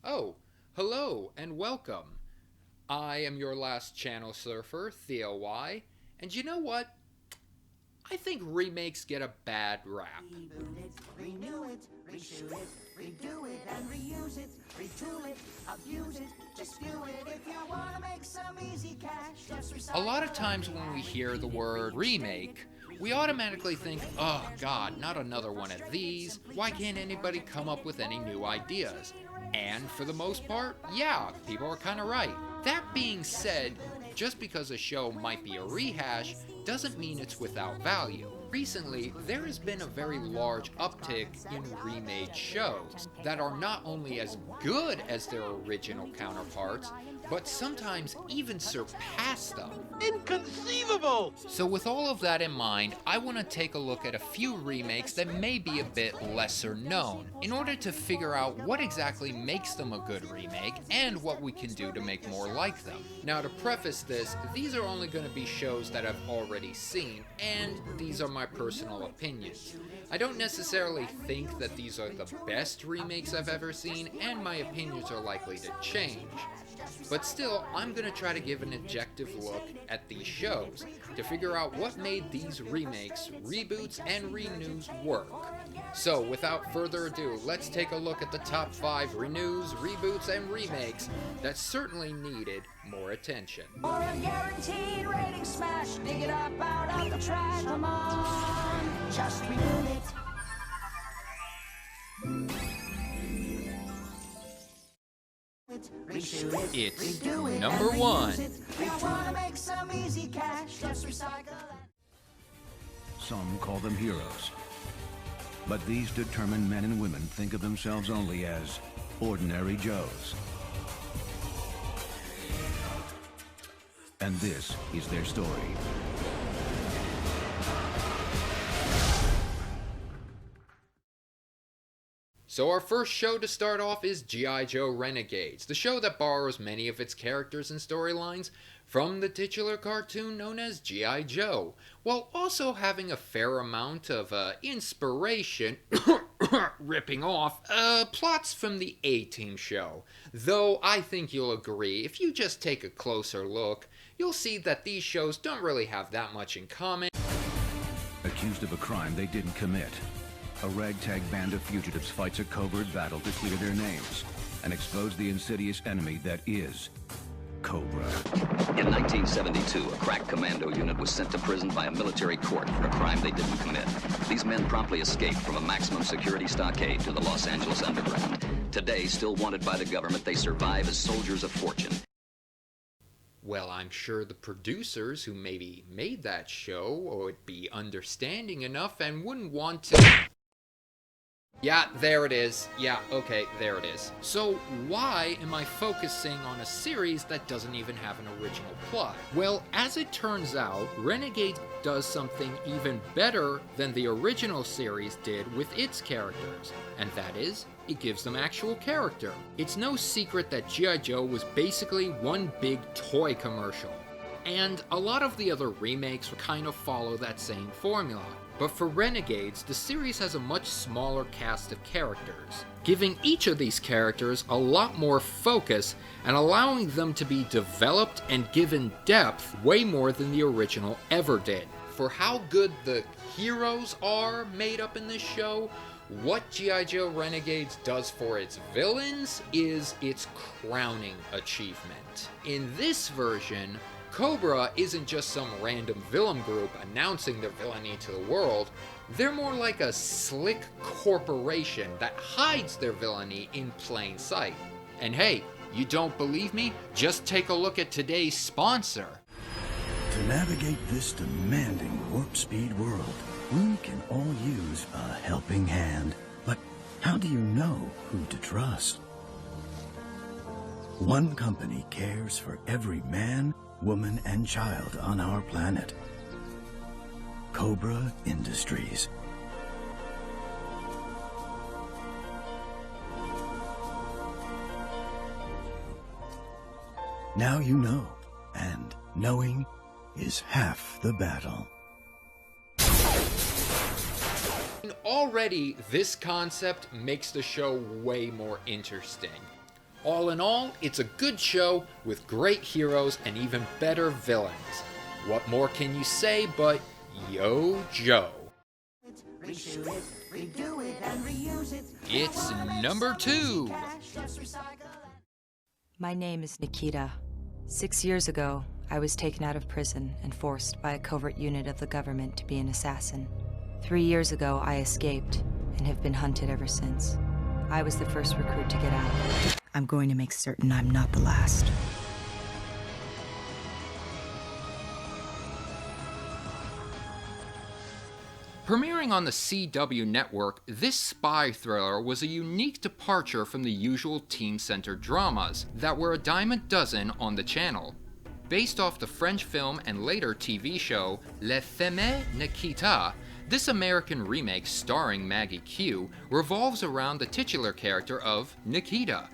Oh, hello and welcome. I am your last channel surfer, Theo Y, and you know what? I think remakes get a bad rap. Reboot it, renew it, reshoot it, redo it and reuse it, retool it, abuse it, just do it if you wanna make some easy cash. Just recycle A lot of times when we hear the word remake, we automatically think, oh god, not another one of these. Why can't anybody come up with any new ideas? And for the most part, yeah, people are kinda right. That being said, just because a show might be a rehash doesn't mean it's without value. Recently, there has been a very large uptick in remade shows that are not only as good as their original counterparts, but sometimes even surpass them. Inconceivable! So with all of that in mind, I want to take a look at a few remakes that may be a bit lesser known, in order to figure out what exactly makes them a good remake and what we can do to make more like them. Now to preface this, these are only going to be shows that I've already seen, and these are my personal opinions. I don't necessarily think that these are the best remakes I've ever seen, and my opinions are likely to change. But still, I'm going to try to give an objective look at these shows to figure out what made these remakes, reboots, and renews work. So without further ado, let's take a look at the top 5 renews, reboots, and remakes that certainly needed more attention. For a guaranteed rating smash, dig it up out of the trash. Come on, just reboot it. Reshoot it, It's redo it, number and 1. reuse it. We wanna make some easy cash, just recycle it. Some call them heroes. But these determined men and women think of themselves only as ordinary Joes. And this is their story. So our first show to start off is G.I.Joe Renegades, the show that borrows many of its characters and storylines from the titular cartoon known as G.I. Joe, while also having a fair amount of inspiration, ripping off, plots from the A-Team show. Though I think you'll agree, if you just take a closer look, you'll see that these shows don't really have that much in common. Accused of a crime they didn't commit, a ragtag band of fugitives fights a covert battle to clear their names and expose the insidious enemy that is Cobra. In 1972, a crack commando unit was sent to prison by a military court for a crime they didn't commit. These men promptly escaped from a maximum security stockade to the Los Angeles underground. Today, still wanted by the government, they survive as soldiers of fortune. Well, I'm sure the producers who maybe made that show would be understanding enough and wouldn't want to... Yeah, there it is. Yeah, okay, there it is. So why am I focusing on a series that doesn't even have an original plot? Well, as it turns out, Renegades does something even better than the original series did with its characters, and that is, it gives them actual character. It's no secret that G.I. Joe was basically one big toy commercial, and a lot of the other remakes kind of follow that same formula. But for Renegades, the series has a much smaller cast of characters, giving each of these characters a lot more focus and allowing them to be developed and given depth way more than the original ever did. For how good the heroes are made up in this show, what G.I. Joe Renegades does for its villains is its crowning achievement. In this version, Cobra isn't just some random villain group announcing their villainy to the world. They're more like a slick corporation that hides their villainy in plain sight. And hey, you don't believe me? Just take a look at today's sponsor. To navigate this demanding warp-speed world, we can all use a helping hand. But how do you know who to trust? One company cares for every man, woman, and child on our planet. Cobra Industries. Now you know, and knowing is half the battle. Already, this concept makes the show way more interesting. All in all, it's a good show with great heroes and even better villains. What more can you say but Yo Joe? Reshoot it, redo it, and reuse it. It's number 2. My name is Nikita. 6 years ago, I was taken out of prison and forced by a covert unit of the government to be an assassin. 3 years ago, I escaped and have been hunted ever since. I was the first recruit to get out. I'm going to make certain I'm not the last. Premiering on the CW network, this spy thriller was a unique departure from the usual teen-centered dramas that were a dime a dozen on the channel. Based off the French film and later TV show Le Femme Nikita, this American remake starring Maggie Q revolves around the titular character of Nikita.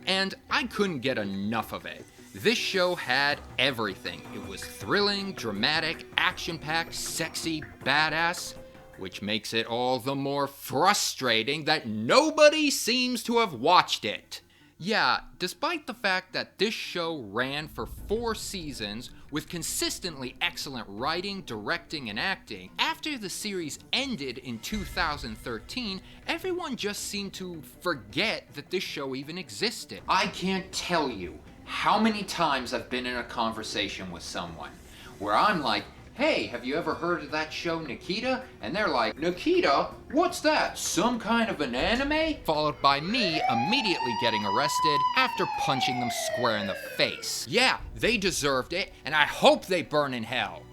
And I couldn't get enough of it. This show had everything. It was thrilling, dramatic, action-packed, sexy, badass, which makes it all the more frustrating that nobody seems to have watched it. Yeah, despite the fact that this show ran for 4 seasons with consistently excellent writing, directing, and acting, after the series ended in 2013, everyone just seemed to forget that this show even existed. I can't tell you how many times I've been in a conversation with someone where I'm like, hey, have you ever heard of that show Nikita? And they're like, Nikita? What's that? Some kind of an anime? Followed by me immediately getting arrested after punching them square in the face. Yeah, they deserved it, and I hope they burn in hell.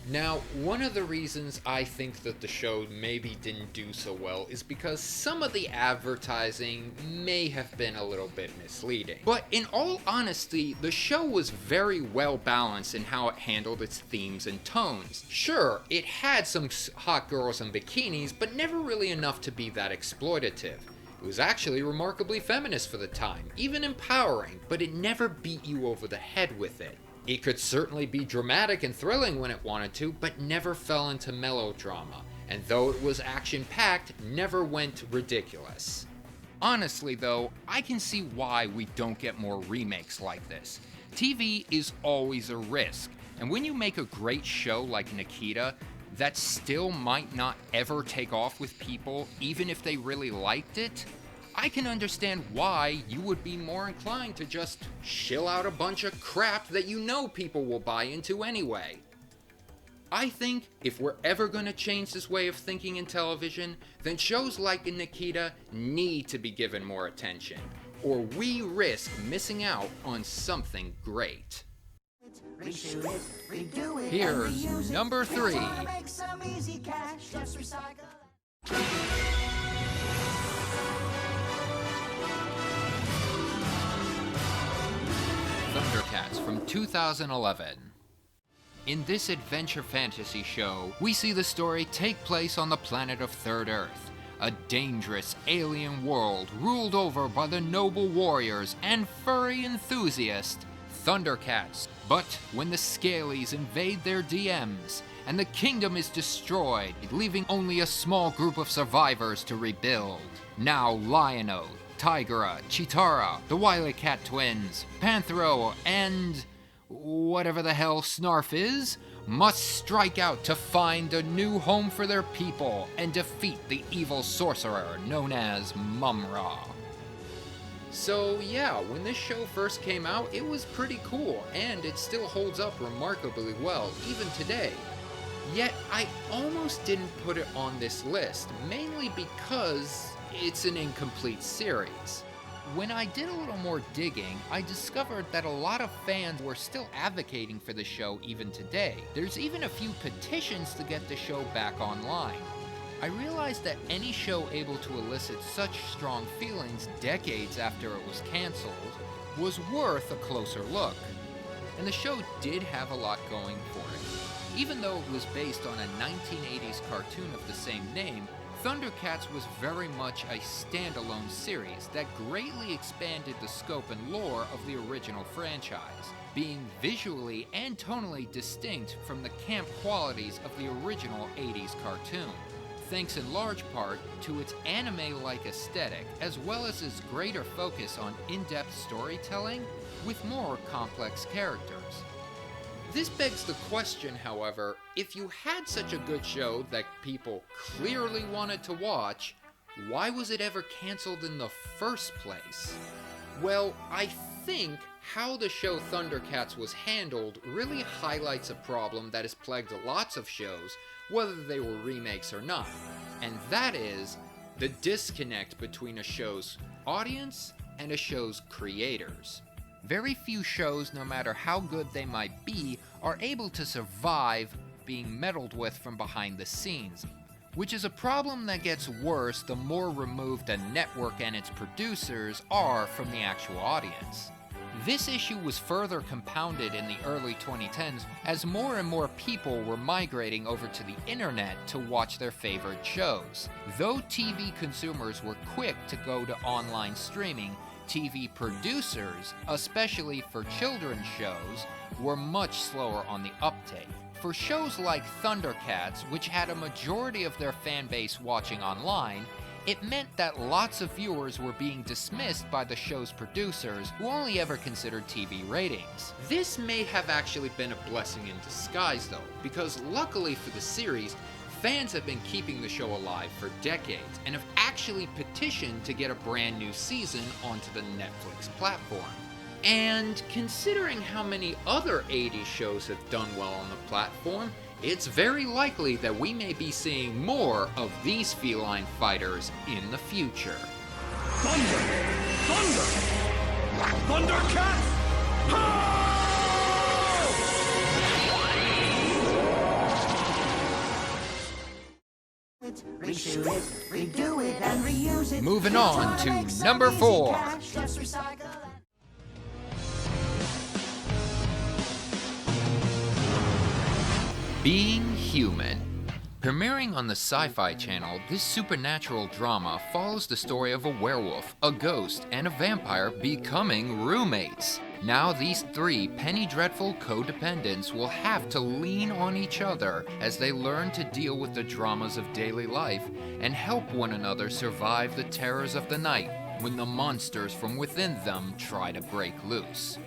Now, one of the reasons I think that the show maybe didn't do so well is because some of the advertising may have been a little bit misleading. But in all honesty, the show was very well balanced in how it handled its themes and tones. Sure, it had some hot girls in bikinis, but never really enough to be that exploitative. It was actually remarkably feminist for the time, even empowering, but it never beat you over the head with it. It could certainly be dramatic and thrilling when it wanted to, but never fell into melodrama, and though it was action-packed, never went ridiculous. Honestly though, I can see why we don't get more remakes like this. TV is always a risk, and when you make a great show like Nikita, that still might not ever take off with people, even if they really liked it, I can understand why you would be more inclined to just shill out a bunch of crap that you know people will buy into anyway. I think if we're ever going to change this way of thinking in television, then shows like Nikita need to be given more attention, or we risk missing out on something great. Reshoot it, redo it, Here's and reuse it. number 3. Wanna make some easy cash, just recycle. Thundercats from 2011. In this adventure fantasy show, we see the story take place on the planet of Third Earth, a dangerous alien world ruled over by the noble warriors and furry enthusiast, Thundercats. But when the Scalies invade their DMs, and the kingdom is destroyed, leaving only a small group of survivors to rebuild. Now Lion-O, Tigera, Chitara, the Wily Cat twins, Panthro, and whatever the hell Snarf is, must strike out to find a new home for their people and defeat the evil sorcerer known as Mum-Ra. So yeah, when this show first came out, it was pretty cool, and it still holds up remarkably well, even today. Yet I almost didn't put it on this list, mainly because it's an incomplete series. When I did a little more digging, I discovered that a lot of fans were still advocating for the show even today. There's even a few petitions to get the show back online. I realized that any show able to elicit such strong feelings decades after it was canceled was worth a closer look. And the show did have a lot going for it. Even though it was based on a 1980s cartoon of the same name, Thundercats was very much a standalone series that greatly expanded the scope and lore of the original franchise, being visually and tonally distinct from the camp qualities of the original 80s cartoon. thanks in large part to its anime-like aesthetic, as well as its greater focus on in-depth storytelling with more complex characters. This begs the question, however, if you had such a good show that people clearly wanted to watch, why was it ever canceled in the first place? Well, I think how the show Thundercats was handled really highlights a problem that has plagued lots of shows, whether they were remakes or not, and that is the disconnect between a show's audience and a show's creators. Very few shows, no matter how good they might be, are able to survive being meddled with from behind the scenes, which is a problem that gets worse the more removed a network and its producers are from the actual audience. This issue was further compounded in the early 2010s as more and more people were migrating over to the internet to watch their favorite shows. Though TV consumers were quick to go to online streaming, TV producers, especially for children's shows, were much slower on the uptake. For shows like Thundercats, which had a majority of their fan base watching online, it meant that lots of viewers were being dismissed by the show's producers, who only ever considered TV ratings. This may have actually been a blessing in disguise though, because luckily for the series, fans have been keeping the show alive for decades, and have actually petitioned to get a brand new season onto the Netflix platform. And considering how many other 80s shows have done well on the platform, it's very likely that we may be seeing more of these feline fighters in the future. Thunder! Thundercat! Reshoot it, redo it, and reuse it. Moving on to number 4. Just recycle it. Being Human. Premiering on the Sci-Fi Channel, this supernatural drama follows the story of a werewolf, a ghost, and a vampire becoming roommates. Now these three penny dreadful codependents will have to lean on each other as they learn to deal with the dramas of daily life and help one another survive the terrors of the night when the monsters from within them try to break loose.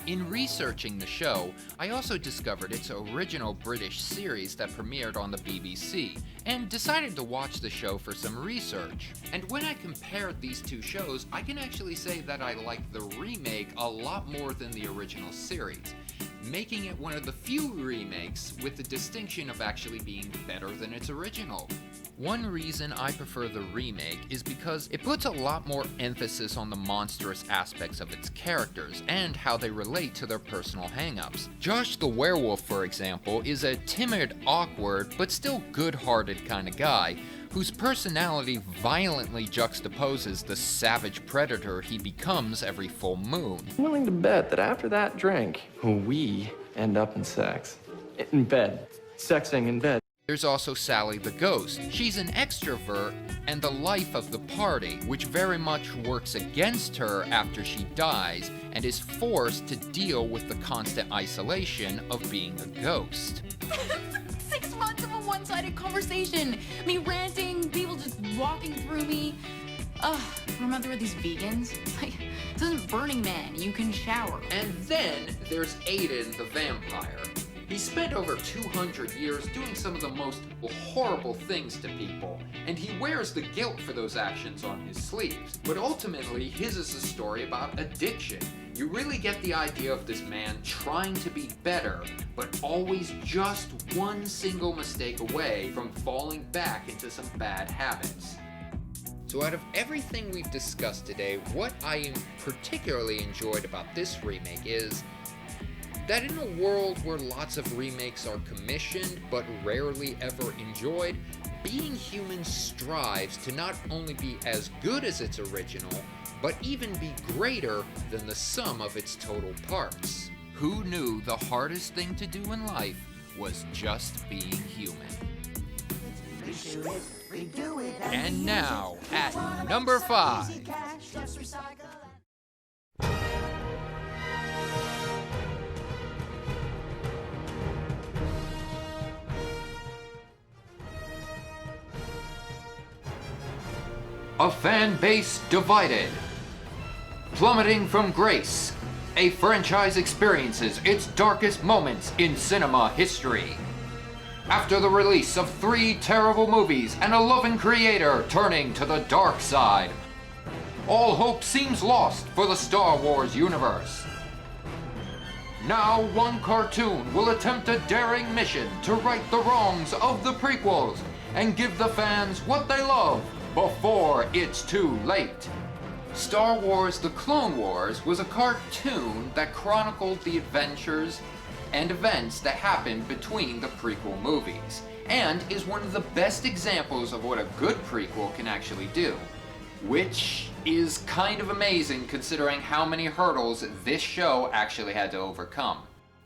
In researching the show, I also discovered its original British series that premiered on the BBC, and decided to watch the show for some research. And when I compared these two shows, I can actually say that I liked the remake a lot more than the original series, making it one of the few remakes with the distinction of actually being better than its original. One reason I prefer the remake is because it puts a lot more emphasis on the monstrous aspects of its characters and how they relate to their personal hang-ups. Josh the werewolf, for example, is a timid, awkward, but still good-hearted kind of guy whose personality violently juxtaposes the savage predator he becomes every full moon. I'm willing to bet that after that drink, we end up in sex. In bed. Sexing in bed. There's also Sally the ghost. She's an extrovert and the life of the party, which very much works against her after she dies and is forced to deal with the constant isolation of being a ghost. 6 months of a one-sided conversation. Me ranting, people just walking through me. Remember with these vegans? Like, this isn't Burning Man, you can shower. And then there's Aiden the vampire. He spent over 200 years doing some of the most horrible things to people, and he wears the guilt for those actions on his sleeves. But ultimately, his is a story about addiction. You really get the idea of this man trying to be better, but always just one single mistake away from falling back into some bad habits. So out of everything we've discussed today, what I particularly enjoyed about this remake is that in a world where lots of remakes are commissioned but rarely ever enjoyed, Being Human strives to not only be as good as its original, but even be greater than the sum of its total parts. Who knew the hardest thing to do in life was just being human? Reshoot it, redo it, And now, at number 5. Just recycle it. a fan base divided. Plummeting from grace, a franchise experiences its darkest moments in cinema history. After the release of 3 terrible movies and a loving creator turning to the dark side, all hope seems lost for the Star Wars universe. Now one cartoon will attempt a daring mission to right the wrongs of the prequels and give the fans what they love before it's too late. Star Wars: The Clone Wars was a cartoon that chronicled the adventures and events that happened between the prequel movies, and is one of the best examples of what a good prequel can actually do. Which is kind of amazing considering how many hurdles this show actually had to overcome.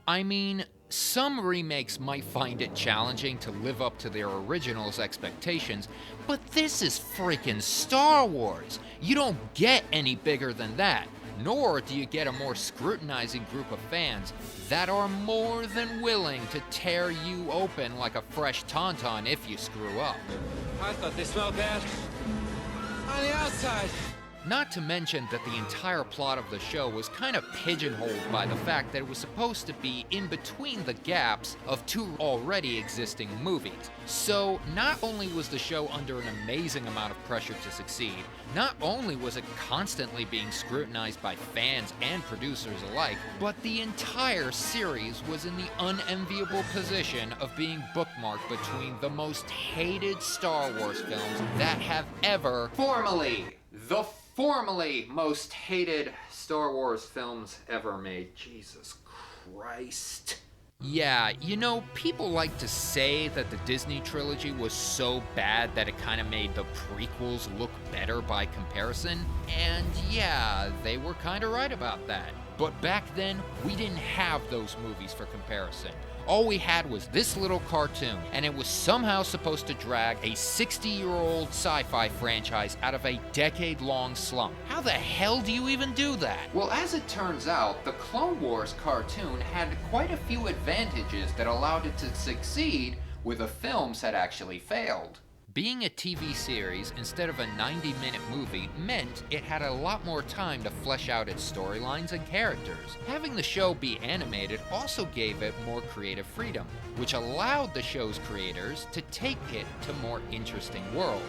I mean, some remakes might find it challenging to live up to their original's expectations, but this is freaking Star Wars! You don't get any bigger than that, nor do you get a more scrutinizing group of fans that are more than willing to tear you open like a fresh tauntaun if you screw up. I thought they smelled bad on the outside. Not to mention that the entire plot of the show was kind of pigeonholed by the fact that it was supposed to be in between the gaps of 2 already existing movies. So not only was the show under an amazing amount of pressure to succeed, not only was it constantly being scrutinized by fans and producers alike, but the entire series was in the unenviable position of being bookmarked between the most hated Star Wars films that have ever formerly most hated Star Wars films ever made. Jesus Christ. Yeah, you know, people like to say that the Disney trilogy was so bad that it kind of made the prequels look better by comparison, and yeah, they were kind of right about that. But back then, we didn't have those movies for comparison. All we had was this little cartoon, and it was somehow supposed to drag a 60-year-old sci-fi franchise out of a decade-long slump. How the hell do you even do that? Well, as it turns out, the Clone Wars cartoon had quite a few advantages that allowed it to succeed where the films had actually failed. Being a TV series instead of a 90-minute movie meant it had a lot more time to flesh out its storylines and characters. Having the show be animated also gave it more creative freedom, which allowed the show's creators to take it to more interesting worlds,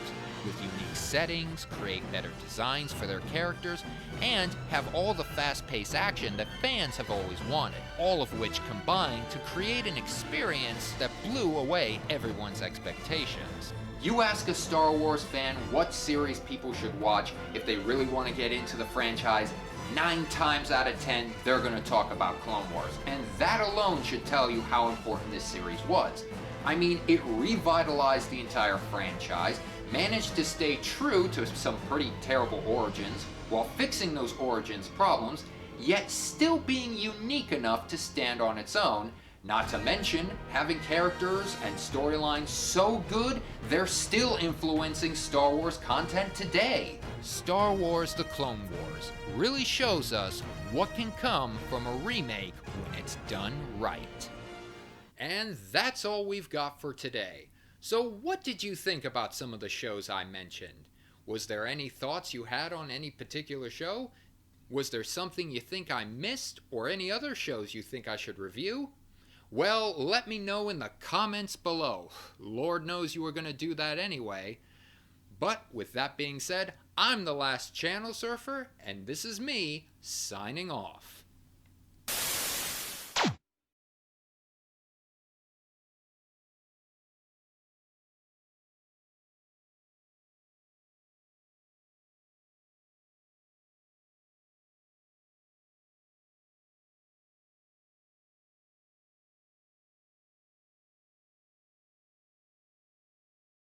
with unique settings, create better designs for their characters, and have all the fast-paced action that fans have always wanted, all of which combined to create an experience that blew away everyone's expectations. You ask a Star Wars fan what series people should watch if they really want to get into the franchise, 9 times out of 10, they're going to talk about Clone Wars. And that alone should tell you how important this series was. I mean, it revitalized the entire franchise, managed to stay true to some pretty terrible origins, while fixing those origins problems, yet still being unique enough to stand on its own. Not to mention, having characters and storylines so good, they're still influencing Star Wars content today. Star Wars: The Clone Wars really shows us what can come from a remake when it's done right. And that's all we've got for today. So what did you think about some of the shows I mentioned? Was there any thoughts you had on any particular show? Was there something you think I missed, or any other shows you think I should review? Well, let me know in the comments below. Lord knows you were going to do that anyway. But with that being said, I'm the Last Channel Surfer, and this is me signing off.